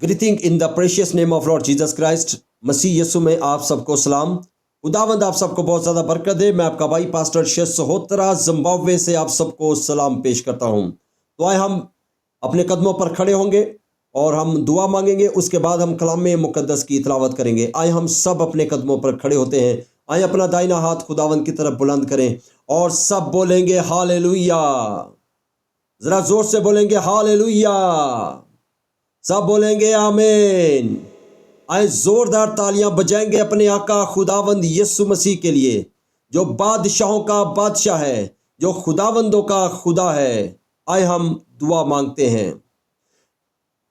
Greeting in the precious name of Lord Jesus Christ. मसीह यीशु में आप सबको सलाम। खुदावंद आप सबको बहुत ज़्यादा बरकत दे। मैं आपका भाई पास्टर शेष सहोत्रा जिम्बाब्वे से आप सबको सलाम पेश करता हूँ। तो आए हम अपने कदमों पर खड़े होंगे और हम दुआ मांगेंगे, उसके बाद हम कलाम मुकद्दस की तिलावत करेंगे। आए हम सब अपने कदमों पर खड़े होते हैं। आए अपना दाहिना हाथ खुदावंद की तरफ बुलंद करें और सब बोलेंगे हालेलुया। जरा जोर से बोलेंगे हालेलुया। सब बोलेंगे आमीन। आए जोरदार तालियां बजाएंगे अपने आका खुदावंद यीशु मसीह के लिए, जो बादशाहों का बादशाह है, जो खुदावंदों का खुदा है। आए हम दुआ मांगते हैं।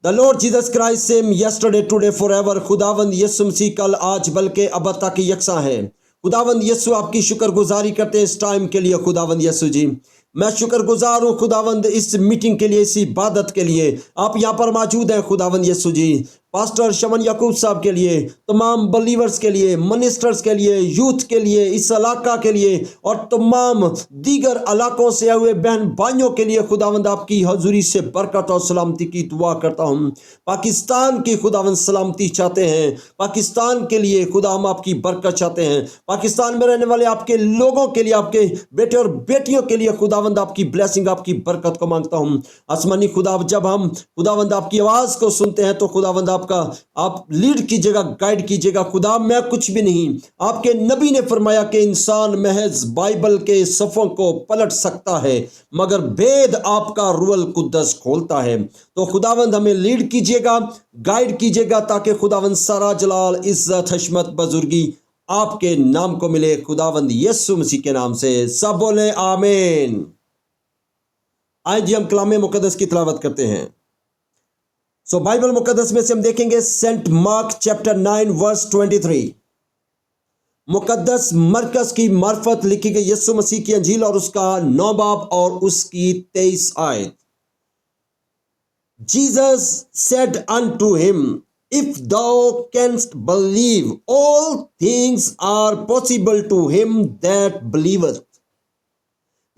The Lord Jesus Christ same yesterday today forever. खुदावंद यीशु मसीह कल आज बल्कि अब तक यकसा है। खुदावंद यीशु आपकी शुक्रगुजारी करते हैं इस टाइम के लिए। खुदावंद यीशु जी, मैं शुक्रगुजार हूँ खुदावंद इस मीटिंग के लिए, इस इबादत के लिए। आप यहाँ पर मौजूद हैं खुदावंद यीशु जी। पास्टर शमन याकूब साहब के लिए, तमाम बलीवर्स के लिए, मिनिस्टर्स के लिए, यूथ के लिए, इस इलाका के लिए और तमाम दीगर इलाकों से आए हुए बहन भाइयों के लिए खुदावंद आपकी हजूरी से बरकत और सलामती की दुआ करता हूँ। पाकिस्तान की खुदावंद सलामती चाहते हैं। पाकिस्तान के लिए खुदा हम आपकी बरकत चाहते हैं। पाकिस्तान में रहने वाले आपके लोगों के लिए, आपके बेटे और बेटियों के लिए खुदावंद आपकी ब्लेसिंग, आपकी बरकत को मांगता हूँ। आसमानी खुदा, जब हम खुदावंद आपकी आवाज़ को सुनते हैं तो खुदावंद आप लीड कीजिएगा, गाइड कीजिएगा। खुदा मैं कुछ भी नहीं, आपके नबी ने फरमाया कि इंसान महज बाइबल के सफ़ों को पलट सकता है, मगर भेद आपका रूहुल कुद्दस खोलता है। तो खुदावंद हमें लीड कीजिएगा, गाइड कीजिएगा, ताकि खुदावंद सारा जलाल, इज्जत, हशमत, बुजुर्गी आपके नाम को मिले। खुदावंद यीशु मसीह के नाम से सब बोले आमीन। आज जी हम कलाम मुकद्दस की तिलावत करते हैं। सो बाइबल मुकद्दस में से हम देखेंगे सेंट मार्क चैप्टर 9 वर्स 23। मुकद्दस मरकस की मार्फत लिखी गई यीशु मसीह की अंजील और उसका 9 बाब और उसकी 23 आयत। Jesus said unto him, if thou canst believe, all things are possible to him that believeth।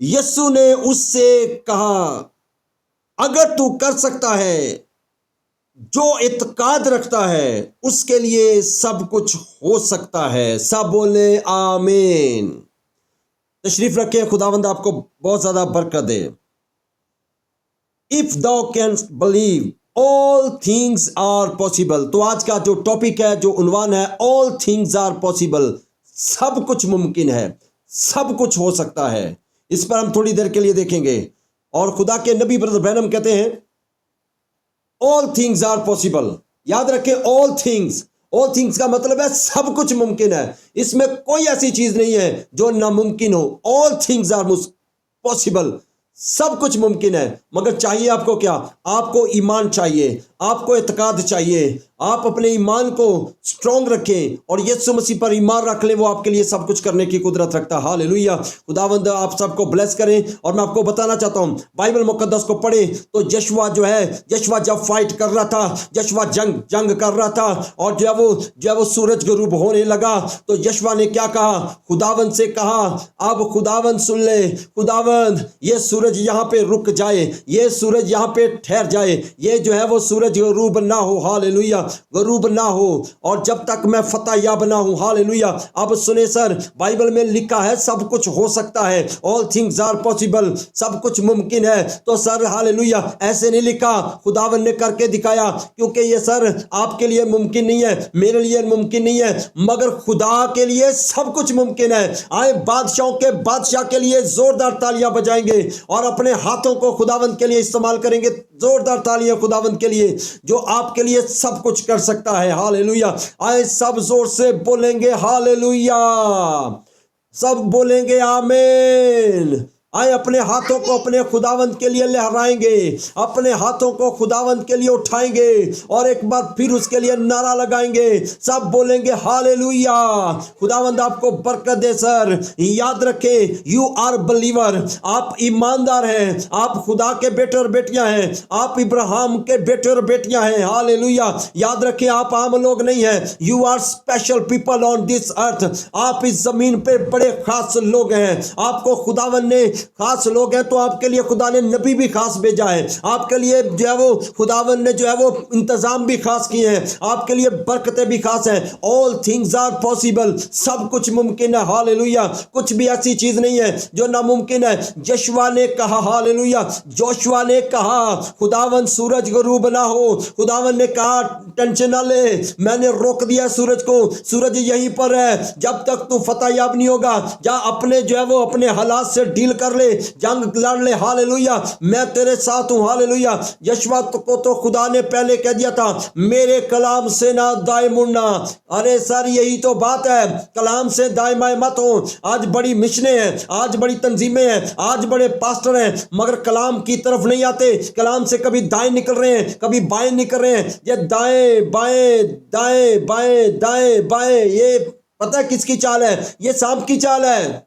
यीशु ने उससे कहा, अगर तू कर सकता है, जो इत्काद रखता है उसके लिए सब कुछ हो सकता है। सब बोले आमीन। तशरीफ रखें। खुदावंद आपको बहुत ज्यादा बरकत दे। If thou canst believe, all things are possible। तो आज का जो टॉपिक है, जो उन्वान है, all things are possible। सब कुछ मुमकिन है, सब कुछ हो सकता है। इस पर हम थोड़ी देर के लिए देखेंगे। और खुदा के नबी ब्रदर ब्रैनम कहते हैं ऑल थिंग्स आर पॉसिबल। याद रखें, ऑल थिंग्स का मतलब है सब कुछ मुमकिन है। इसमें कोई ऐसी चीज नहीं है जो नामुमकिन हो। ऑल थिंग्स आर पॉसिबल, सब कुछ मुमकिन है। मगर चाहिए आपको क्या? आपको ईमान चाहिए, आपको इत्काद चाहिए। आप अपने ईमान को स्ट्रॉन्ग रखें और यीशु मसीह पर ईमान रख लें। वो आपके लिए सब कुछ करने की कुदरत रखता है। हालेलुया। खुदावंद आप सबको ब्लेस करें। और मैं आपको बताना चाहता हूं, बाइबल मुकद्दस को पढ़े तो यशवा जो है, यशवा जब फाइट कर रहा था, यशवा जंग कर रहा था, और जब वो सूरज गरूब होने लगा तो यशवा ने क्या कहा? खुदावंद से कहा, अब खुदावंद सुन ले, खुदावंद ये सूरज यहाँ पे रुक जाए, ये सूरज यहाँ पे ठहर जाए, ये जो है वो सूरज गरूब ना हो। हालेलुया, गरूब ना हो, और जब तक मैं फतह याब ना हूं। हालेलुया। अब सुने सर, बाइबल में लिखा है सब कुछ हो सकता है, ऑल थिंग्स आर पॉसिबल, सब कुछ मुमकिन है। तो सर हालेलुया, ऐसे नहीं लिखा, खुदावन ने करके दिखाया। क्योंकि ये सर आपके लिए मुमकिन नहीं है, मेरे लिए मुमकिन नहीं है, मगर खुदा के लिए सब कुछ मुमकिन है। आए बादशाहों के बादशाह के लिए जोरदार तालियां बजाएंगे और अपने हाथों को खुदावंद के लिए इस्तेमाल करेंगे। जोरदार तालियां खुदावंद के लिए, जो आपके लिए सब कुछ कर सकता है। हालेलुया। आए सब जोर से बोलेंगे हालेलुया, सब बोलेंगे आमीन। आए अपने हाथों को अपने खुदावंद के लिए लहराएंगे, अपने हाथों को खुदावंद के लिए उठाएंगे और एक बार फिर उसके लिए नारा लगाएंगे। सब बोलेंगे हालेलुया। खुदावंद आपको बरकत दे सर। याद रखें, यू आर बिलीवर, आप ईमानदार हैं, आप खुदा के बेटे और बेटियां हैं, आप इब्राहिम के बेटे और बेटियां हैं। हालेलुया। याद रखें, आप आम लोग नहीं हैं। You are special people on this earth. आप इस जमीन पे बड़े खास लोग हैं। आपको खुदावंद ने खास लोग हैं, तो आपके लिए खुदा ने नबी भी खास भेजा है, आपके लिए जो है वो खुदावन ने जो है वो इंतजाम भी खास किए हैं, आपके लिए बरकतें भी खास हैं। ऑल थिंग्स आर पॉसिबल, सब कुछ मुमकिन है। हालेलुया, कुछ भी ऐसी चीज नहीं है जो नामुमकिन है। यशवा ने कहा, हालेलुया, जोशुआ ने कहा खुदावन सूरज गरूब ना हो, खुदावन ने कहा टेंशन ना ले, मैंने रोक दिया सूरज को, सूरज यहीं पर है, जब तक तू फतह याब नहीं होगा जा अपने जो है वो अपने हालात से डील कर ले, जंग लड़ ले। हालेलुया, मैं तेरे साथ हूं। हालेलुया, यशवा को तो खुदा ने पहले कह दिया था, मेरे कलाम से ना दाएं मुड़ना। अरे सर, यही तो बात है, कलाम से दाएं बाएं मत हो। आज बड़ी मिशनें हैं, आज बड़ी तंजीमें हैं, आज बड़े पास्टर हैं, मगर कलाम की तरफ नहीं आते। कलाम से कभी दाएं निकल रहे हैं, कभी बाएं निकल रहे हैं। ये दाएं बाएं दाएं बाएं दाएं बाएं, ये पता है किसकी चाल है? ये सांप की चाल है।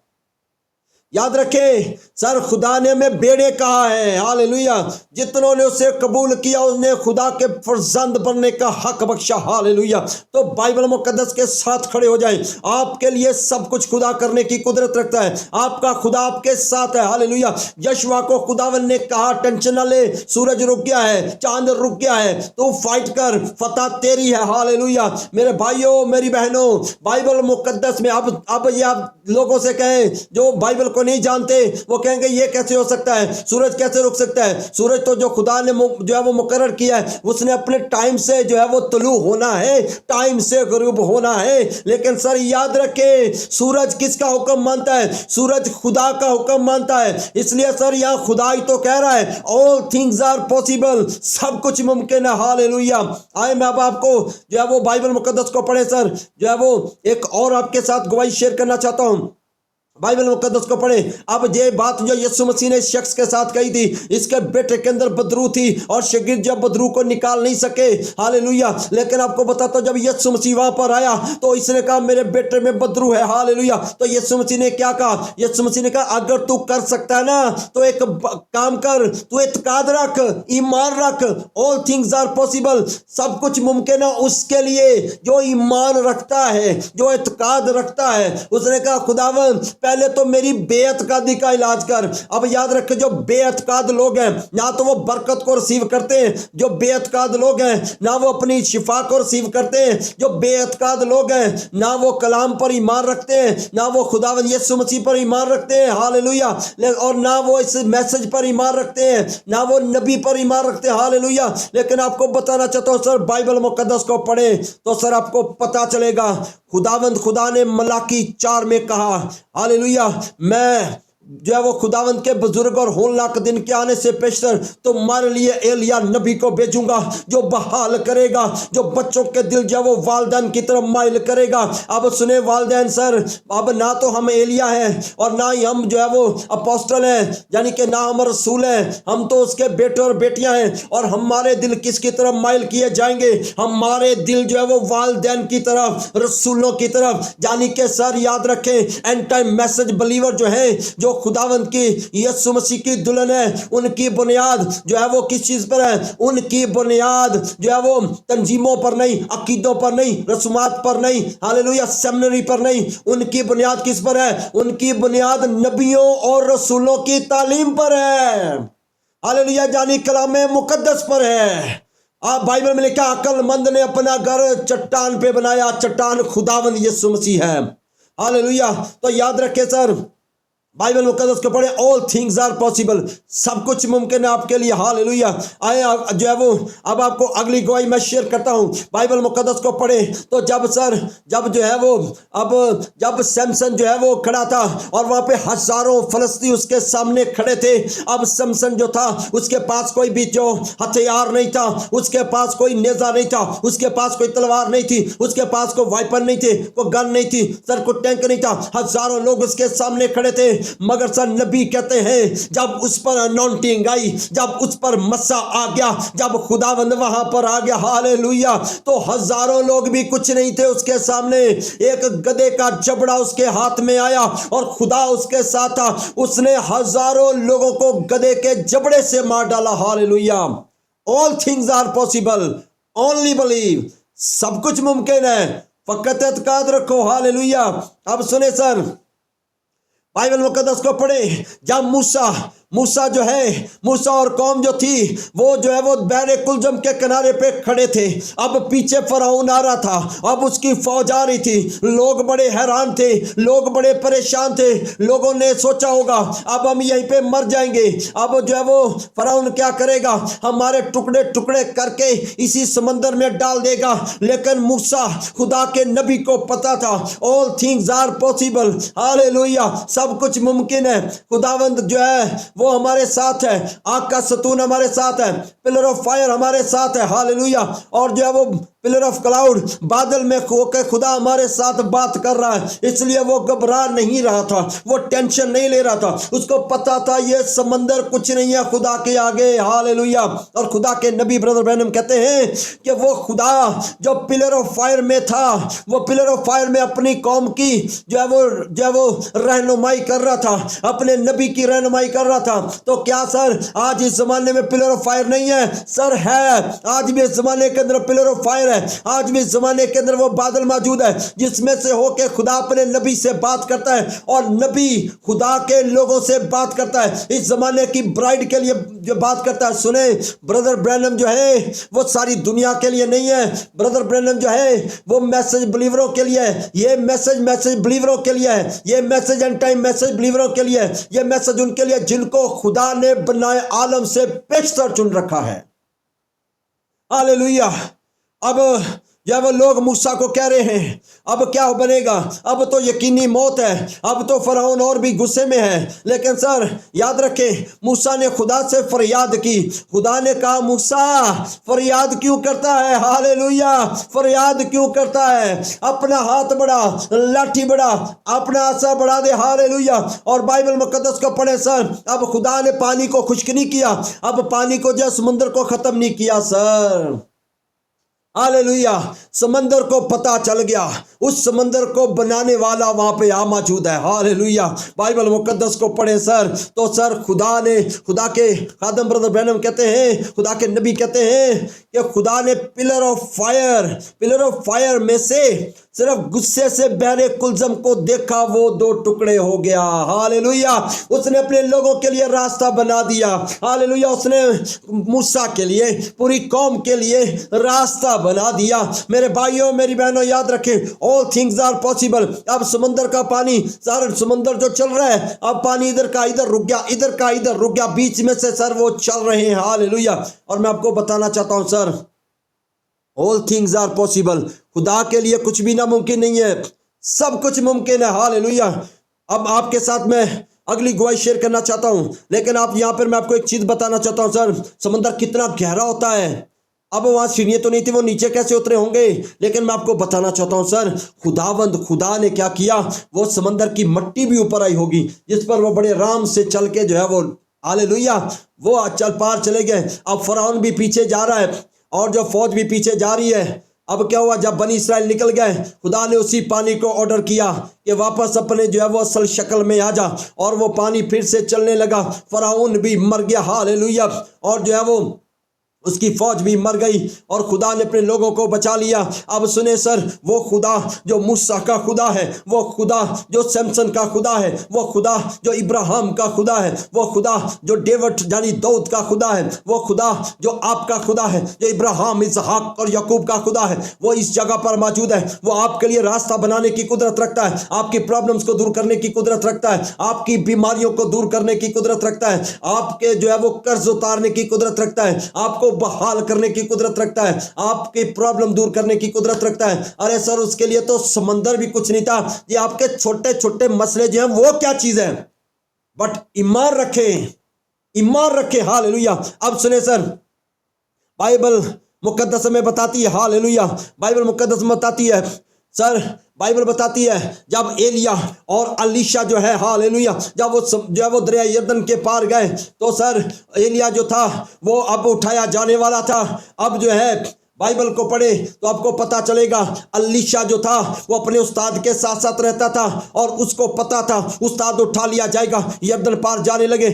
याद रखें सर, खुदा ने हमें बेड़े कहा है। हालेलुया, जितनों ने उसे कबूल किया उसने खुदा के फर्जंद बनने का हक बख्शा। हालेलुया, तो बाइबल मुकद्दस के साथ खड़े हो जाएं। आपके लिए सब कुछ खुदा करने की कुदरत रखता है, आपका खुदा आपके साथ है। हालेलुया, यशवा को खुदावन ने कहा टेंशन न ले, सूरज रुक गया है, चांद रुक गया है, तू फाइट कर, फतह तेरी है। हालेलुया, मेरे भाइयों मेरी बहनों, बाइबल मुकद्दस में अब ये आप लोगों से कहें जो बाइबल को नहीं जानते, वो कहेंगे ये कैसे हो सकता है, सूरज कैसे रुक सकता है? सूरज तो जो खुदा ने जो है वो मुकर्रर किया है, उसने अपने टाइम से जो है वो तुलू होना है, टाइम से गरूब होना है। लेकिन सर याद रखें, सूरज किसका हुक्म मानता है? सूरज खुदा का हुक्म मानता है। इसलिए सर यहाँ खुदा ही तो कह रहा है ऑल थिंग्स आर पॉसिबल, सब कुछ मुमकिन है। हालेलुया, आए मैं अब आपको जो है वो बाइबल मुकद्दस को पढ़े सर, जो है वो एक और आपके साथ गवाही शेयर करना चाहता हूं। बाइबल मुकद्दस को पढ़े। अब ये बात जो यीशु मसीह ने इस शख्स के साथ कही थी, इसके बेटे के अंदर बदरू थी और शागिर्द जब बदरू को निकाल नहीं सके। हालेलुया, लेकिन आपको बताता हूं, जब यीशु मसीह वहां पर आया तो इसने कहा मेरे बेटे में बदरू है। हालेलुया, तो यीशु मसीह ने क्या कहा? यीशु मसीह ने कहा अगर तू कर सकता है ना तो एक काम कर, तू इत्काद रख, ईमान रख। ऑल थिंग्स आर पॉसिबल, सब कुछ मुमकिन है उसके लिए जो ईमान रखता है, जो इत्काद रखता है। उसने कहा खुदावन पहले तो मेरी बेअतकादी का इलाज कर। अब याद रखे, जो बेअतकाद लोग हैं ना तो वो बरकत को रिसीव करते हैं, जो बेअतकाद लोग हैं ना वो अपनी शिफा को रिसीव करते हैं, जो बेअतकाद लोग हैं ना वो कलाम पर ईमान रखते हैं, ना वो खुदावन यीशु मसीह पर ईमान रखते हैं। हालेलुया, और ना वो इस मैसेज पर ईमान रखते हैं, ना वो नबी पर ईमान रखते हैं। हालेलुया, लेकिन आपको बताना चाहता हूं सर, बाइबल मुकद्दस को पढ़े तो सर आपको पता चलेगा खुदावंद खुदा ने मलाकी 4 में कहा, हालेलुया, मैं जो है वो खुदावंत के बुजुर्ग और होलनाक दिन के आने से पेशतर तुम्हारे लिए एलिया नबी को भेजूंगा जो बहाल करेगा, जो बच्चों के दिल जो है वो वालदैन की तरफ माइल करेगा। अब सुने वालदैन सर, अब ना तो हम एलिया हैं और ना ही हम जो है वो अपोस्टल हैं, यानी कि ना हम रसूल हैं, हम तो उसके बेटे और बेटियां हैं। और हमारे दिल किसकी तरफ माइल किए जाएंगे? हमारे दिल जो है वो वालदैन की तरफ, रसूलों की तरफ। यानी कि सर याद रखें, एंड टाइम मैसेज बिलीवर जो है, जो खुदावंत की यीशु मसीह की दुल्हन है, उनकी बुनियाद जो है वो किस चीज पर है? उनकी बुनियाद जो है वो तंजीमों पर नहीं, अकीदों पर नहीं, रस्मात पर नहीं, हालेलुया, सेमिनरी पर नहीं। उनकी बुनियाद किस पर है? उनकी बुनियाद नबियों और रसूलों की तालीम पर है। हालेलुया, यानी कलाम मुकद्दस पर है। आप बाइबल में लिखा, अक्लमंद ने अपना घर चट्टान पे बनाया, चट्टान खुदावंद यीशु मसीह है। हालेलुया, तो याद रखे सर, बाइबल मुकद्दस को पढ़े, ऑल थिंग्स आर पॉसिबल, सब कुछ मुमकिन है आपके लिए। हालेलुया, आए जो है वो अब आपको अगली गवाही मैं शेयर करता हूं। बाइबल मुकद्दस को पढ़े तो जब जो है वो जब सैमसन जो है वो खड़ा था और वहां पे हजारों फलस्तीनी उसके सामने खड़े थे। अब सैमसन जो था उसके पास कोई भी जो हथियार नहीं था, उसके पास कोई नेजा नहीं था, उसके पास कोई तलवार नहीं थी, उसके पास कोई वाइपन नहीं थे, कोई गन नहीं थी, सर कोई टैंक नहीं था। हजारों लोग उसके सामने खड़े थे, मगर सर नबी कहते हैं जब उस पर अनॉइंटिंग आई, जब उस पर मस्सा आ गया, जब खुदावंद वहां पर आ गया, हालेलुया, तो हजारों लोग भी कुछ नहीं थे उसके सामने। एक गधे का जबड़ा उसके हाथ में आया और खुदा उसके साथ था, उसने हजारों लोगों को गधे के जबड़े से मार डाला। Hallelujah, all things are possible, only believe, सब कुछ मुमकिन है, फकत इत्काद रखो। हालेलुया, अब सुने सर, बाइबल मुकद्दस को पढ़े, जब मूसा जो है, मूसा और कौम जो थी वो जो है वो बहरे कुलजम के किनारे पे खड़े थे। अब पीछे फराउन आ रहा था, अब उसकी फौज आ रही थी। लोग बड़े हैरान थे, लोग बड़े परेशान थे। लोगों ने सोचा होगा अब हम यहीं पे मर जाएंगे, अब जो है वो फराउन क्या करेगा, हमारे टुकड़े टुकड़े करके इसी समंदर में डाल देगा। लेकिन मूसा खुदा के नबी को पता था all things are possible, hallelujah, सब कुछ मुमकिन है। खुदावंद जो है वो हमारे साथ है, आग का सतून हमारे साथ है, पिलर ऑफ फायर हमारे साथ है, हालेलुया। और जो है वो पिलर ऑफ क्लाउड, बादल में होकर खुदा हमारे साथ बात कर रहा है, इसलिए वो घबरा नहीं रहा था, वो टेंशन नहीं ले रहा था। उसको पता था ये समंदर कुछ नहीं है खुदा के आगे, हालेलुया। और खुदा के नबी ब्रदर ब्रैनम कहते हैं कि वो खुदा जो पिलर ऑफ फायर में था, वो पिलर ऑफ फायर में अपनी कौम की जो है वो रहनुमाई कर रहा था, अपने नबी की रहनुमाई कर रहा था। तो क्या सर आज इस जमाने में पिलर ऑफ फायर नहीं है? सर है, आज भी इस जमाने के अंदर पिलर ऑफ फायर है, आज भी इस जमाने के अंदर वो बादल मौजूद है जिसमें से होके खुदा अपने नबी से बात करता है और नबी खुदा के लोगों से बात करता है, इस जमाने की ब्राइड के लिए जो बात करता है। सुने, ब्रदर ब्रैनम जो है वो सारी दुनिया के लिए नहीं है, ब्रदर ब्रैनम जो है वो मैसेज बिलीवरों के लिए है, ये मैसेज बिलीवरों के लिए है, ये मैसेज एंड टाइम मैसेज बिलीवरों के लिए है, ये मैसेज उनके लिए जिनको खुदा ने बनाए आलम से पेशतर चुन रखा है, हालेलुया। अब जब लोग मूसा को कह रहे हैं अब क्या बनेगा, अब तो यकीनी मौत है, अब तो फरौन और भी गुस्से में है। लेकिन सर याद रखें, मूसा ने खुदा से फरियाद की, खुदा ने कहा मूसा फरियाद क्यों करता है, हालेलुया, फरियाद क्यों करता है, अपना हाथ बढ़ा, लाठी बढ़ा, अपना आशा बढ़ा दे, हालेलुया। और बाइबल मुकद्दस को पढ़े सर, अब खुदा ने पानी को खुश्क नहीं किया, अब पानी को जो समुद्र को खत्म नहीं किया सर, हालेलुया। समंदर को पता चल गया, उस समंदर को बनाने वाला वहां पे आ मौजूद है, हालेलुया। बाइबल मुकद्दस को पढ़े सर, तो सर खुदा के खादम ब्रदर ब्रैनम कहते हैं, खुदा के नबी कहते हैं कि खुदा ने पिलर ऑफ फायर में से सिर्फ गुस्से से बहरे कुलजम को देखा, वो दो टुकड़े हो गया, हालेलुया। उसने अपने लोगों के लिए रास्ता बना दिया, हालेलुया। उसने मूसा के लिए, पूरी कौम के लिए रास्ता बना दिया। मेरे भाइयों मेरी बहनों याद रखें, ऑल थिंग्स आर पॉसिबल। अब समंदर का पानी, सारा समंदर जो चल रहा है, अब पानी इधर का इधर रुक गया, इधर का इधर रुक गया, बीच में से सर वो चल रहे हैं, हालेलुया। और मैं आपको बताना चाहता हूं sir, all things are possible, खुदा के लिए कुछ भी नामुमकिन नहीं है, सब कुछ मुमकिन है, हालेलुया। अब आपके साथ मैं अगली गवाही शेयर करना चाहता हूं, लेकिन आप यहां पर मैं आपको एक चीज बताना चाहता हूं सर, समंदर कितना गहरा होता है। अब वहां सीढ़ियां तो नहीं थी, वो नीचे कैसे उतरे होंगे, लेकिन मैं आपको बताना चाहता हूं सर, खुदा ने क्या किया, वो समंदर की मट्टी भी ऊपर आई होगी जिस पर वो बड़े आराम से चल के जो है वो, हालेलुया, वो चल पार चले गए। अब फरौन भी पीछे जा रहा है और जो फौज भी पीछे जा रही है। अब क्या हुआ, जब बनी इस्राएल निकल गए, खुदा ने उसी पानी को ऑर्डर किया कि वापस अपने जो है वो असल शक्ल में आ जा, और वो पानी फिर से चलने लगा। फरौन भी मर गया, हालेलुया, और जो है वो उसकी फौज भी मर गई और खुदा ने अपने लोगों को बचा लिया। अब सुने सर, वो खुदा जो मूसा का खुदा है, वो खुदा जो सैमसन का खुदा है, वो खुदा जो इब्राहिम का खुदा है, वो खुदा जो डेविड यानी दाऊद का खुदा है, वो खुदा जो आपका खुदा है, जो इब्राहिम, इसहाक और याकूब का खुदा है, वो इस जगह पर मौजूद है। वो आपके लिए रास्ता बनाने की कुदरत रखता है, आपकी प्रॉब्लम्स को दूर करने की कुदरत रखता है, आपकी बीमारियों को दूर करने की कुदरत रखता है, आपके जो है वो कर्ज उतारने की कुदरत रखता है, आपको बहाल करने की कुदरत रखता है, आपकी प्रॉब्लम दूर करने की कुदरत रखता है। अरे सर, उसके लिए तो समंदर भी कुछ नहीं था, ये आपके छोटे छोटे मसले जो हैं वो क्या चीज है, बट ईमान रखे, हालेलुया। अब सुने सर, बाइबल मुकद्दस में बताती है, हालेलुया, बाइबल मुकद्दस में बताती है सर, बाइबल बताती है जब एलिया और अलीशा जो है, हालेलुया, जब वो जो है वो दरिया यरदन के पार गए, तो सर एलिया जो था वो अब उठाया जाने वाला था। अब जो है बाइबल को पढ़े तो आपको पता चलेगा, अलीशा जो था वो अपने उस्ताद के साथ साथ रहता था और उसको पता था उस्ताद उठा लिया जाएगा, यरदन पार जाने लगे।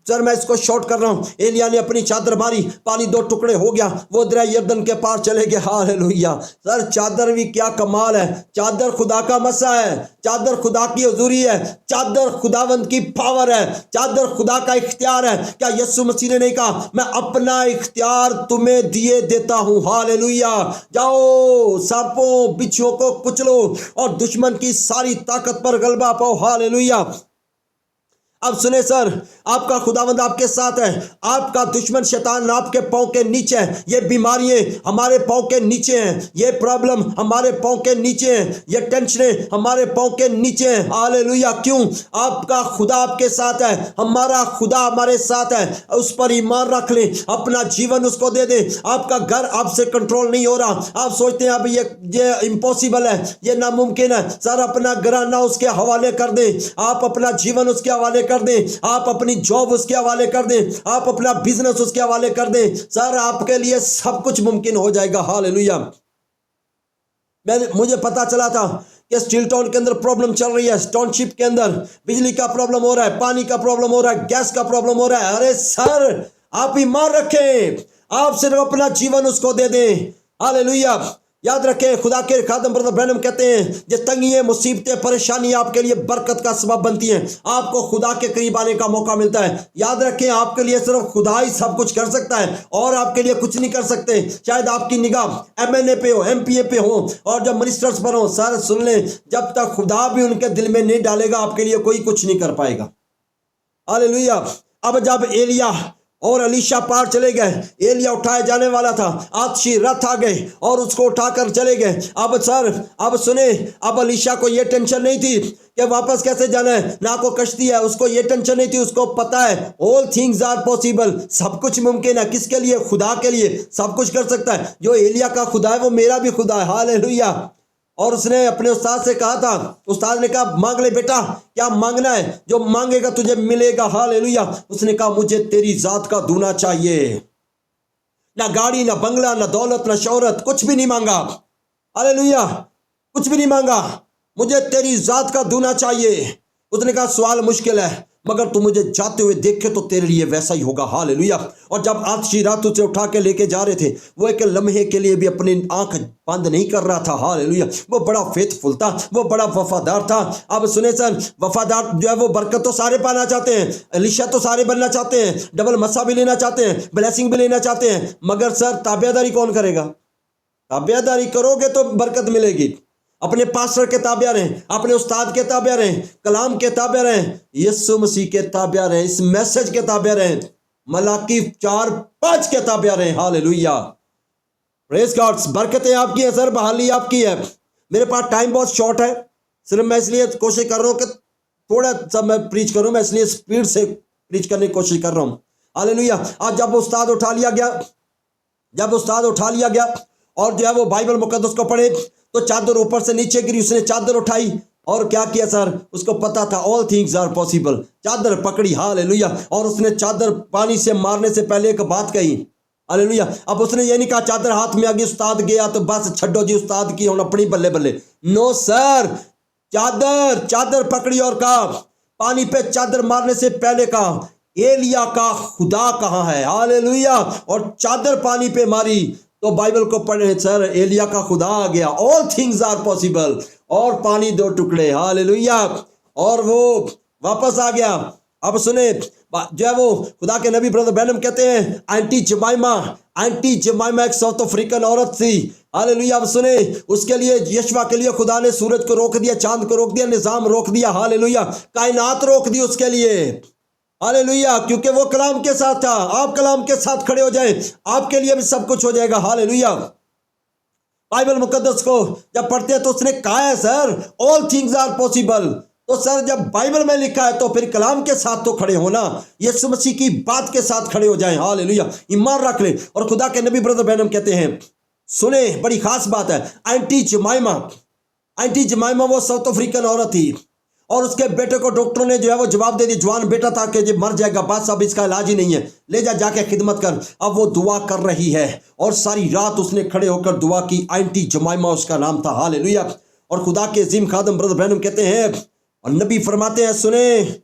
सर मैं इसको शॉर्ट कर रहा हूं। एलिया ने अपनी चादर मारी, पानी दो टुकड़े हो गया, वो दरिया यरदन के पार चले गए। हालेलुया। सर चादर भी क्या कमाल है। चादर खुदा का मसा है, चादर खुदा की हुजूरी है, चादर खुदावंद की पावर है, चादर खुदा का इख्तियार है। क्या यीशु मसीह ने नहीं कहा मैं अपना इख्तियार तुम्हें दिए देता हूं। हालेलुया। जाओ सांपों बिच्छुओं को कुचलो और दुश्मन की सारी ताकत पर गलबा पाओ। हालेलुया। अब सुने सर, आपका खुदावंद आपके साथ है, आपका दुश्मन शैतान आपके पांव के नीचे है। ये बीमारियां हमारे पांव के नीचे हैं, ये प्रॉब्लम हमारे पांव के नीचे हैं, ये टेंशनें हमारे पांव के नीचे हैं। हालेलुया। क्यों? आपका खुदा आपके साथ है, हमारा खुदा हमारे साथ है। उस पर ईमान रख ले, अपना जीवन उसको दे दे। आपका घर आपसे कंट्रोल नहीं हो रहा, आप सोचते हैं अब ये इम्पॉसिबल है, ये नामुमकिन है। सर अपना घराना उसके हवाले कर दे, आप अपना जीवन उसके हवाले कर दें, आप अपनी जॉब उसके हवाले कर दें, आप अपना बिजनेस उसके हवाले कर दें। सर आपके लिए सब कुछ मुमकिन हो जाएगा। हालेलुया। मुझे पता चला था कि स्टील टाउन के अंदर प्रॉब्लम चल रही है, टाउनशिप के अंदर बिजली का प्रॉब्लम हो रहा है, पानी का प्रॉब्लम हो रहा है, गैस का प्रॉब्लम हो रहा है। अरे सर आप ईमान रखें, आप सिर्फ अपना जीवन उसको दे दें। हालेलुया। याद रखें, खुदा के खादम ब्रदर ब्रैनम कहते हैं ये तंगियां, मुसीबतें, परेशानी आपके लिए बरकत का सबब बनती हैं, आपको खुदा के करीब आने का मौका मिलता है। याद रखें, आपके लिए सिर्फ खुदा ही सब कुछ कर सकता है और आपके लिए कुछ नहीं कर सकते। शायद आपकी निगाह MNA पे हो, MPA पे हो और जब मिनिस्टर्स पर हो, सर सुन लें, जब तक खुदा भी उनके दिल में नहीं डालेगा आपके लिए कोई कुछ नहीं कर पाएगा। हालेलुया। अब जब एलिया और अलीशा पार चले गए, एलिया उठाए जाने वाला था, आतशी रथ आ गए और उसको उठाकर चले गए। अब सर अब सुने, अब अलीशा को यह टेंशन नहीं थी कि वापस कैसे जाना है, ना को कश्ती है, उसको ये टेंशन नहीं थी। उसको पता है ऑल थिंग्स आर पॉसिबल, सब कुछ मुमकिन है। किसके लिए? खुदा के लिए सब कुछ कर सकता है। जो एलिया का खुदा है वो मेरा भी खुदा है। हालेलुया। और उसने अपने उस्ताद से कहा था, उस्ताद ने कहा मांग ले बेटा, क्या मांगना है, जो मांगेगा तुझे मिलेगा। हालेलुया। उसने कहा मुझे तेरी जात का दूना चाहिए, ना गाड़ी, ना बंगला, ना दौलत, ना शोहरत, कुछ भी नहीं मांगा। हालेलुया। कुछ भी नहीं मांगा, मुझे तेरी जात का दूना चाहिए। उसने कहा सवाल मुश्किल है, मगर तू मुझे जाते हुए देखे तो तेरे लिए वैसा ही होगा। हालेलुया। और जब आतशी रात उसे उठा के लेके जा रहे थे, वो एक लम्हे के लिए भी अपनी आंख बंद नहीं कर रहा था। हालेलुया। वो बड़ा फेथफुल था, वो बड़ा वफादार था। अब सुने सर, वफादार जो है वो बरकत तो सारे पाना चाहते हैं, अलीशा तो सारे बनना चाहते हैं, डबल मसा भी लेना चाहते हैं, ब्लेसिंग भी लेना चाहते हैं, मगर सर ताबेदारी कौन करेगा? ताबेदारी करोगे तो बरकत मिलेगी। अपने पास्टर के ताबिया रहें, अपने उस्ताद के ताबिया रहें, कलाम के ताबिया रहें, यीशु मसीह के ताबिया रहें, इस मैसेज के ताबिया रहें, मलाकी 4:5 के ताबिया रहें। हालेलुया। Praise God. बरकतें आपकी है सर, बहाली आपकी है। मेरे पास टाइम बहुत शॉर्ट है, सिर्फ मैं इसलिए कोशिश कर रहा हूं कि थोड़ा सा मैं प्रीच करूं, मैं इसलिए स्पीड से प्रीच करने की कोशिश कर रहा हूं। हालेलुया। आज जब उस्ताद उठा लिया गया और जो है वो बाइबल मुकद्दस को पढ़े तो चादर ऊपर से नीचे गिरी, उसने चादर उठाई और क्या किया सर? उसको पता था ऑल थिंग्स आर पॉसिबल, चादर पकड़ी। हालेलुया। और उसने चादर पानी से मारने से पहले एक बात कही। हालेलुया। अब उसने ये नहीं कहा चादर हाथ में आ गई, उस्ताद गया तो बस छड्डो जी उस्ताद की हम अपनी बल्ले बल्ले। नो सर, चादर पकड़ी और कहा, पानी पे चादर मारने से पहले कहा एलिया का खुदा कहाँ है। हालेलुया। और चादर पानी पे मारी तो बाइबल को पढ़े सर, एलिया का खुदा आ गया, ऑल थिंग्स आर पॉसिबल, और पानी 2 टुकड़े। हालेलुया। और वो वापस आ गया। अब सुने, जो है वो खुदा के नबी ब्रदर ब्रैनम कहते हैं आंटी जमाइमा एक साउथ अफ्रीकन औरत थी। हालेलुया। अब सुने, उसके लिए यशवा के लिए खुदा ने सूरज को रोक दिया, चांद को रोक दिया, निजाम रोक दिया। हालेलुया। कायनात रोक दी उसके लिए। हालेलुया। क्योंकि वो कलाम के साथ था। आप कलाम के साथ खड़े हो जाए, आपके लिए भी सब कुछ हो जाएगा। हालेलुया। बाइबल मुकद्दस को जब पढ़ते हैं तो उसने कहा है sir all things are possible. तो सर जब बाइबल में लिखा है तो फिर कलाम के साथ तो खड़े होना, यीशु मसीह की बात के साथ खड़े हो जाएं। हालेलुया। ईमान रख ले। और खुदा के नबी ब्रदर ब्रैनम कहते हैं, सुने बड़ी खास बात है, आंटी जमाइमा वो साउथ अफ्रीकन औरत थी और उसके बेटे को डॉक्टरों ने जो है वो जवाब दे दिया, जवान बेटा था कि जो मर जाएगा, बस अब इसका इलाज ही नहीं है, ले जा जाके खिदमत कर। अब वो दुआ कर रही है और सारी रात उसने खड़े होकर दुआ की। आंटी जमाइमा उसका नाम था। हालेलुया। और खुदा के अजीम खादम ब्रदर ब्रैनम कहते हैं और नबी फरमाते हैं, सुने,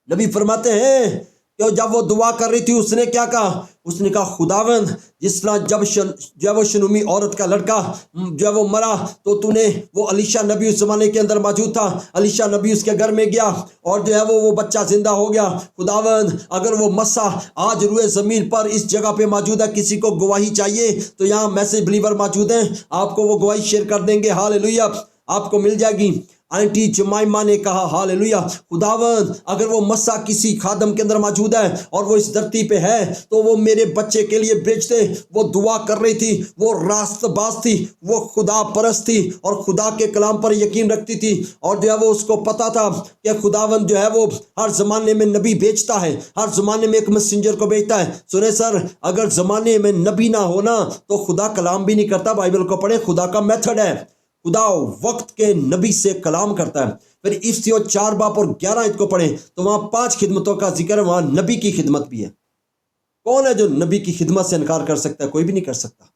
नबी फरमाते हैं कि जब वो दुआ कर रही थी उसने क्या कहा? उसने कहा खुदावंद, जिस तरह जब जो है वो शनुमी औरत का लड़का जो है वो मरा तो तूने वो अलीशा नबी उस जमाने के अंदर मौजूद था, अलीशा नबी उसके घर में गया और जो है वो बच्चा जिंदा हो गया। खुदावंद, अगर वो मस्सा आज रुए जमीन पर इस जगह पे मौजूद है, किसी को गवाही चाहिए तो यहाँ मैसेज बिलीवर मौजूद हैं, आपको वो गवाही शेयर कर देंगे। हालेलुया, आपको मिल जाएगी। आंटी जमाइमा ने कहा हालेलुया, खुदावंद, अगर वो मस्सा किसी खादम के अंदर मौजूद है और वो इस धरती पे है तो वो मेरे बच्चे के लिए भेज दे। वो दुआ कर रही थी, वो रास्तबाज थी, वो खुदा परस्त थी और खुदा के कलाम पर यकीन रखती थी और जो है वो उसको पता था कि खुदावंद जो है वो हर जमाने में नबी भेजता है, हर जमाने में एक मैसेंजर को भेजता है। सुने सर, अगर जमाने में नबी ना होना तो खुदा कलाम भी नहीं करता। बाइबल को पढ़े, खुदा का मेथड है, खुदा वक्त के नबी से कलाम करता है। फिर इफ्तियों 4 बाब और 11 आयत को पढ़े तो वहां 5 खिदमतों का जिक्र है, वहां नबी की खिदमत भी है। कौन है जो नबी की खिदमत से इनकार कर सकता है? कोई भी नहीं कर सकता।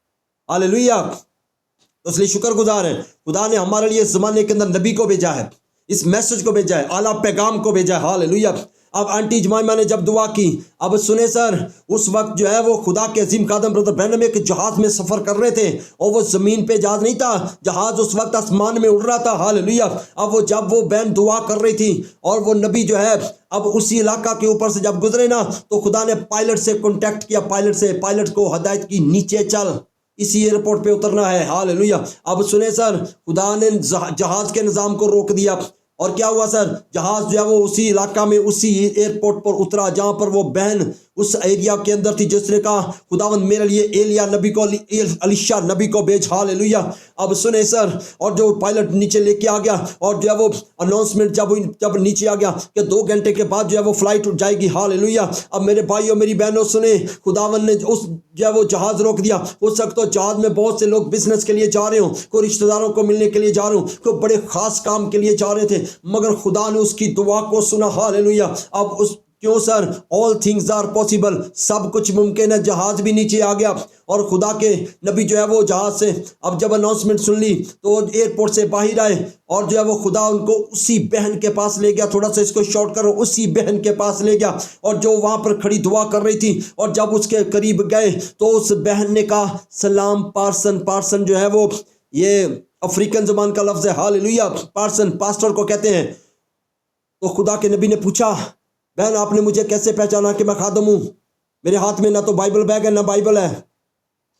हालेलुया, तो इसलिए शुक्रगुजार है, खुदा ने हमारे लिए इस जमाने के अंदर नबी को भेजा है, इस मैसेज को भेजा है, आला पैगाम को भेजा है। हालेलुया। अब आंटी जमाइमा ने जब दुआ की, अब सुने सर, उस वक्त जो है वो खुदा के अजीम कादम ब्रदर ब्रैनम एक जहाज में सफर कर रहे थे और वो जमीन पे जहाज नहीं था, जहाज उस वक्त आसमान में उड़ रहा था। हालेलुया। अब वो जब वो बहन दुआ कर रही थी और वो नबी जो है अब उसी इलाका के ऊपर से जब गुजरे ना तो खुदा ने पायलट से कॉन्टैक्ट किया, पायलट को हदायत की, नीचे चल, इसी एयरपोर्ट पे उतरना है। हालेलुया। अब सुने सर, खुदा ने जहाज के निजाम को रोक दिया और क्या हुआ सर, जहाज जो है वो उसी इलाका में उसी एयरपोर्ट पर उतरा जहां पर वो बहन उस एरिया के अंदर थी जिसने कहा खुदावंद मेरे लिए एलिया नबी को, अलीशा नबी को भेज। हालेलुया। अब सुने सर, और जो पायलट नीचे लेके आ गया और जो है वो अनाउंसमेंट जब नीचे आ गया कि 2 घंटे के बाद जो है वो फ्लाइट उठ जाएगी। हालेलुया। अब मेरे भाइयों मेरी बहनों सुने, खुदावंद ने उस जो है वो जहाज रोक दिया। उस वक्त तो जहाज में बहुत से लोग बिजनेस के लिए जा रहे हो, कोई रिश्तेदारों को मिलने के लिए जा रहे हो, कोई बड़े खास काम के लिए जा रहे थे, मगर खुदा ने उसकी दुआ को सुना। हालेलुया। अब उस क्यों sir, all things are possible, सब कुछ मुमकिन है। जहाज भी नीचे आ गया और खुदा के नबी जो है वो जहाज से अब जब अनाउंसमेंट सुन ली तो एयरपोर्ट से बाहर आए और जो है वो खुदा उनको उसी बहन के पास ले गया। थोड़ा सा इसको शॉर्ट करो, उसी बहन के पास ले गया और जो वहां पर खड़ी दुआ कर रही थी और जब उसके करीब गए तो उस बहन ने कहा सलाम पार्सन। पार्सन जो है वो ये अफ्रीकन जबान का लफ्ज है। हालेलुया। पार्सन पास्टर को कहते हैं। तो खुदा के नबी ने पूछा, बहन आपने मुझे कैसे पहचाना कि मैं खादम हूं? मेरे हाथ में ना तो बाइबल बैग है ना बाइबल है।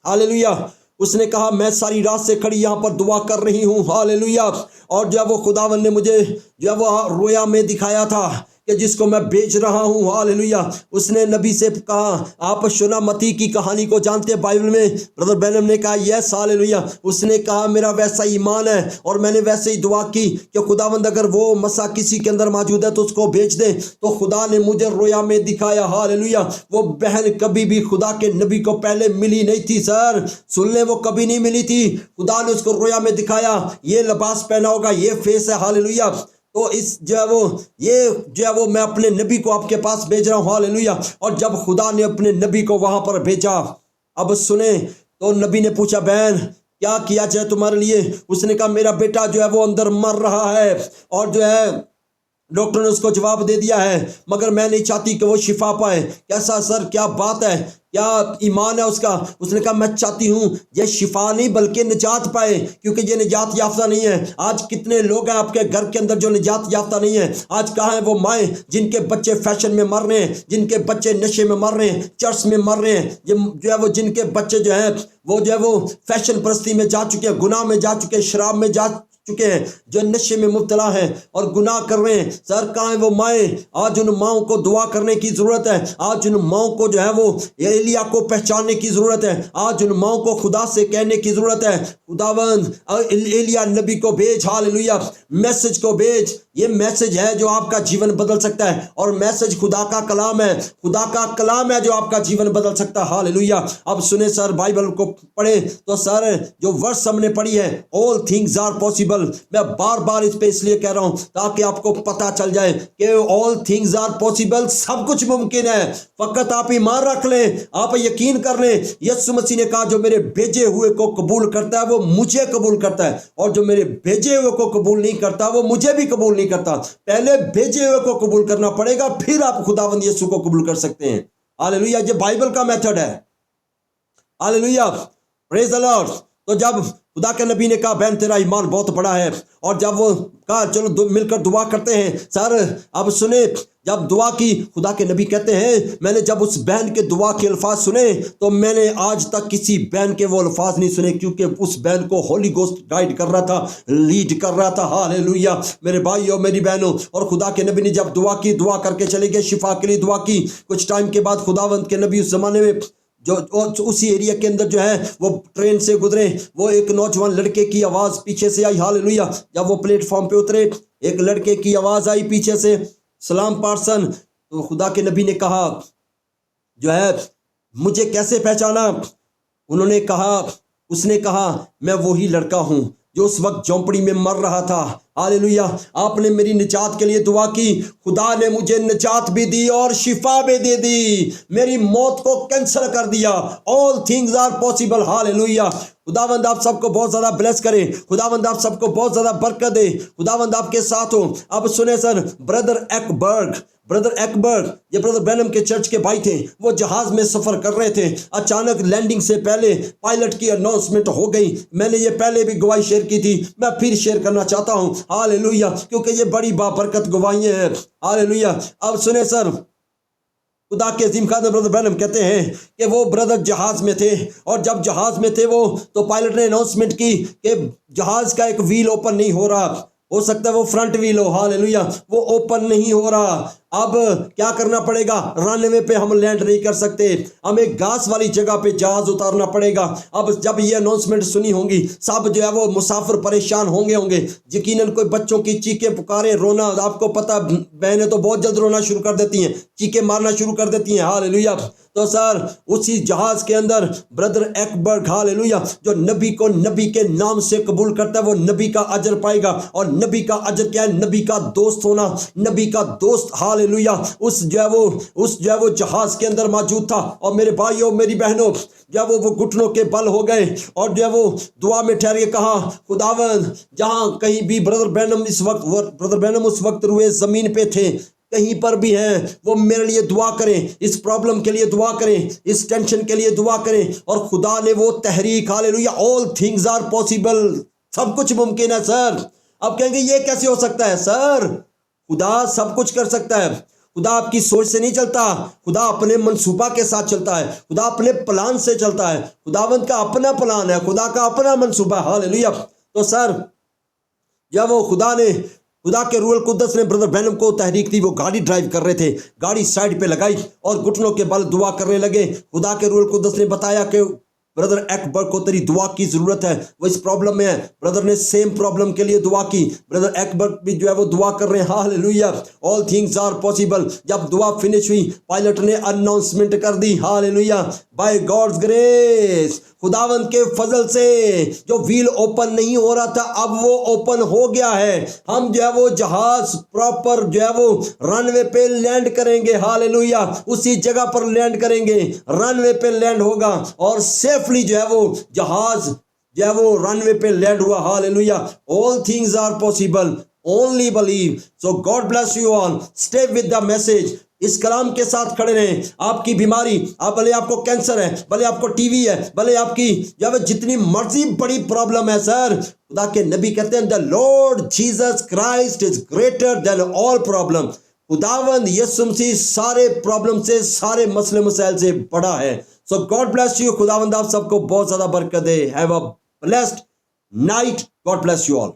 हालेलुया। उसने कहा मैं सारी रात से खड़ी यहाँ पर दुआ कर रही हूँ। हालेलुया। और जब वो खुदावन ने मुझे जब वो रोया में दिखाया था कि जिसको मैं बेच रहा हूँ। हालेलुया। उसने नबी से कहा आप शुनामती की कहानी को जानते हैं बाइबल में? ब्रदर बैनम ने कहा यस। हालेलुया। उसने कहा मेरा वैसा ईमान है और मैंने वैसे ही दुआ की कि खुदावंद अगर वो मसा किसी के अंदर मौजूद है तो उसको भेज दे। तो खुदा ने मुझे रोया में दिखाया। हालेलुया। वो बहन कभी भी खुदा के नबी को पहले मिली नहीं थी सर, सुन ले, वो कभी नहीं मिली थी। खुदा ने उसको रोया में दिखाया, ये लिबास पहना होगा, ये फेस है। हालेलुया। तो इस जो है वो मैं अपने नबी को आपके पास भेज रहा हूँ। हालेलुया। और जब खुदा ने अपने नबी को वहां पर भेजा, अब सुने, तो नबी ने पूछा बहन क्या किया जाए तुम्हारे लिए? उसने कहा मेरा बेटा जो है वो अंदर मर रहा है और जो है डॉक्टर ने उसको जवाब दे दिया है, मगर मैं नहीं चाहती कि वो शिफा पाए। कैसा सर, क्या बात है, क्या ईमान है उसका? उसने कहा मैं चाहती हूँ ये शिफा नहीं बल्कि निजात पाए, क्योंकि ये निजात याफ्ता नहीं है। आज कितने लोग हैं आपके घर के अंदर जो निजात याफ्ता नहीं है? आज कहाँ है वो माएँ जिनके बच्चे फैशन में मर रहे हैं, जिनके बच्चे नशे में मर रहे हैं, चर्च में मर रहे हैं, जो है वो जिनके बच्चे जो है वो फैशन परस्ती में जा चुके हैं, गुनाह में जा चुके हैं, शराब में जा चुके हैं, जो नशे में मुब्तला हैं और गुनाह कर रहे हैं। सर कहाँ है वो माएँ? आज उन माओं को दुआ करने की जरूरत है। आज उन माओं को जो है वो एलिया को पहचानने की जरूरत है। आज उन माओं को खुदा से कहने की जरूरत है खुदावंद एलिया नबी को भेज। हालेलुया। मैसेज को भेज। ये मैसेज है जो आपका जीवन बदल सकता है और मैसेज खुदा का कलाम है। खुदा का कलाम है जो आपका जीवन बदल सकता है। हालेलुया। अब सुने सर, बाइबल को पढ़े तो सर जो वर्स हमने पढ़ी है all things are possible, possible. मैं बार बार इस पे इसलिए कह रहा हूं ताकि आपको पता चल जाए कि ऑल थिंग्स आर पॉसिबल, सब कुछ मुमकिन है। फकत आप ईमान रख लें, आप यकीन कर लें। यीशु मसीह ने कहा जो मेरे भेजे हुए को कबूल करता है वो मुझे कबूल करता है, और जो मेरे भेजे हुए को कबूल नहीं करता वो मुझे भी कबूल नहीं करता। पहले भेजे हुए को कबूल करना पड़ेगा, फिर आप खुदावंद यीशु को कबूल कर सकते हैं। हालेलुया, ये बाइबल का मेथड है। Hallelujah, praise the Lord. तो जब खुदा के नबी ने कहा बहन तेरा ईमान बहुत बड़ा है, और जब वो कहा चलो मिलकर दुआ करते हैं, सर अब सुने, जब दुआ की, खुदा के नबी कहते हैं मैंने जब उस बहन के दुआ के अल्फाज सुने तो मैंने आज तक किसी बहन के वो अल्फाज नहीं सुने, क्योंकि उस बहन को होली गोस्ट गाइड कर रहा था, लीड कर रहा था। हालेलुया मेरे भाइयों मेरी बहनों। और खुदा के नबी ने जब दुआ की, दुआ करके चले गए, शिफा के लिए दुआ की। कुछ टाइम के बाद खुदावंद के नबी उस जमाने में जो उसी एरिया के अंदर जो है वो ट्रेन से गुजरे, वो एक नौजवान लड़के की आवाज पीछे से आई। हालेलुया, जब वो प्लेटफॉर्म पे उतरे एक लड़के की आवाज आई पीछे से, सलाम पार्सन। तो खुदा के नबी ने कहा जो है मुझे कैसे पहचाना? उन्होंने कहा, उसने कहा मैं वही लड़का हूं जो उस वक्त झोंपड़ी में मर रहा था। हालेलुया, आपने मेरी निजात के लिए दुआ की, खुदा ने मुझे निजात भी दी और शिफा भी दे दी, मेरी मौत को कैंसिल कर दिया। All things are possible. Hallelujah, खुदावंद आप सबको बहुत ज्यादा ब्लेस करे, खुदावंद आप सबको बहुत ज्यादा बरकत दे, खुदावंद आपके साथ हो। अब सुने सर, ब्रदर एकबर्ग ये ब्रदर ब्रैनम के चर्च के भाई थे, वो जहाज में सफर कर रहे थे। अचानक लैंडिंग से पहले पायलट की अनाउंसमेंट हो गई। मैंने ये पहले भी गवाही शेयर की थी, मैं फिर शेयर करना चाहता हूं। हालेलुया, क्योंकि ये बड़ी बाबरकत गवाहियां हैं। हालेलुया, अब सुने सर, खुदा के अजीम खादम ब्रदर ब्रैनम कहते हैं कि वो ब्रदर जहाज में थे, और जब जहाज में थे वो, तो पायलट ने अनाउंसमेंट की कि जहाज का एक व्हील ओपन नहीं हो रहा, हो सकता है वो फ्रंट व्हील हो। हालेलुया, वो ओपन नहीं हो रहा। अब क्या करना पड़ेगा? रनवे पे हम लैंड नहीं कर सकते, हमें घास वाली जगह पे जहाज उतारना पड़ेगा। अब जब ये अनाउंसमेंट सुनी होंगी, सब जो है वो मुसाफिर परेशान होंगे। यकीनन कोई बच्चों की चीखें पुकारे, रोना, आपको पता बहनें तो बहुत जल्द रोना शुरू कर देती हैं, चीखें मारना शुरू कर देती हैं। हालेलुया, तो सर उसी जहाज के अंदर ब्रदर एकबर्ग, हालेलुया, जो नबी को नबी के नाम से कबूल करता है वो नबी का अजर पाएगा। और नबी का अजर क्या है? नबी का दोस्त होना, नबी का दोस्त। हालेलुया, उस जो है वो जहाज के अंदर मौजूद था। और मेरे भाइयों मेरी बहनों, जब वो घुटनों के बल हो गए और जब वो दुआ में ठहर के कहा खुदावंद, जहां कहीं भी ब्रदर ब्रैनम उस वक्त रुए जमीन पे थे, कहीं पर भी हैं, वो मेरे लिए दुआ करें, इस प्रॉब्लम के लिए दुआ करें, इस टेंशन के लिए दुआ करें। और खुदा ने वो तहरीक, hallelujah, all things are possible, सब कुछ मुमकिन है सर। अब कहेंगे ये कैसे हो सकता है? सर खुदा सब कुछ कर सकता है। खुदा आपकी सोच से नहीं चलता, खुदा अपने मनसूबा के साथ चलता है, खुदा अपने प्लान से चलता है। खुदावंत का अपना प्लान है, खुदा का अपना मनसूबा। हालेलुया, तो सर जब वो खुदा के रूह कुद्दस ने ब्रदर ब्रैनम को तहरीक दी, वो गाड़ी ड्राइव कर रहे थे, गाड़ी साइड पे लगाई और घुटनों के बल दुआ करने लगे। खुदा के रूह कुद्दस ने बताया कि ब्रदर एकबर्ग को तेरी दुआ की जरूरत है, वो इस प्रॉब्लम में है। ब्रदर ने सेम प्रॉब्लम के लिए दुआ की, ब्रदर एकबर्ग भी जो है वो दुआ कर रहे हैं। Hallelujah, all things are possible. जब दुआ फिनिश हुई, पायलट ने अनाउंसमेंट कर दी, हालेलुया, बाय गॉड्स ग्रेस, खुदावंत के फजल से जो व्हील ओपन नहीं हो रहा था अब वो ओपन हो गया है। हम जो है वो जहाज प्रॉपर जो है वो रनवे पे लैंड करेंगे। हालेलुया, उसी जगह पर लैंड करेंगे, रनवे पे लैंड होगा और सेफली जो है वो जहाज जो है वो रनवे पे लैंड हुआ। Hallelujah, all things are possible, only believe. So God bless you all, stay with the message. इस कलाम के साथ खड़े रहें। आपकी बीमारी, आप भले आपको कैंसर है, भले आपको टीवी है, भले आपकी जब जितनी मर्जी बड़ी प्रॉब्लम है सर, खुदा के नबी कहते हैं the Lord Jesus Christ is greater than all problem. खुदावंद यीशु मसीह सारे प्रॉब्लम से, सारे मसले मसाइल से बड़ा है। So God bless you. खुदावंद आप सबको बहुत ज्यादा बरकत दे। Have a blessed night. God bless you all.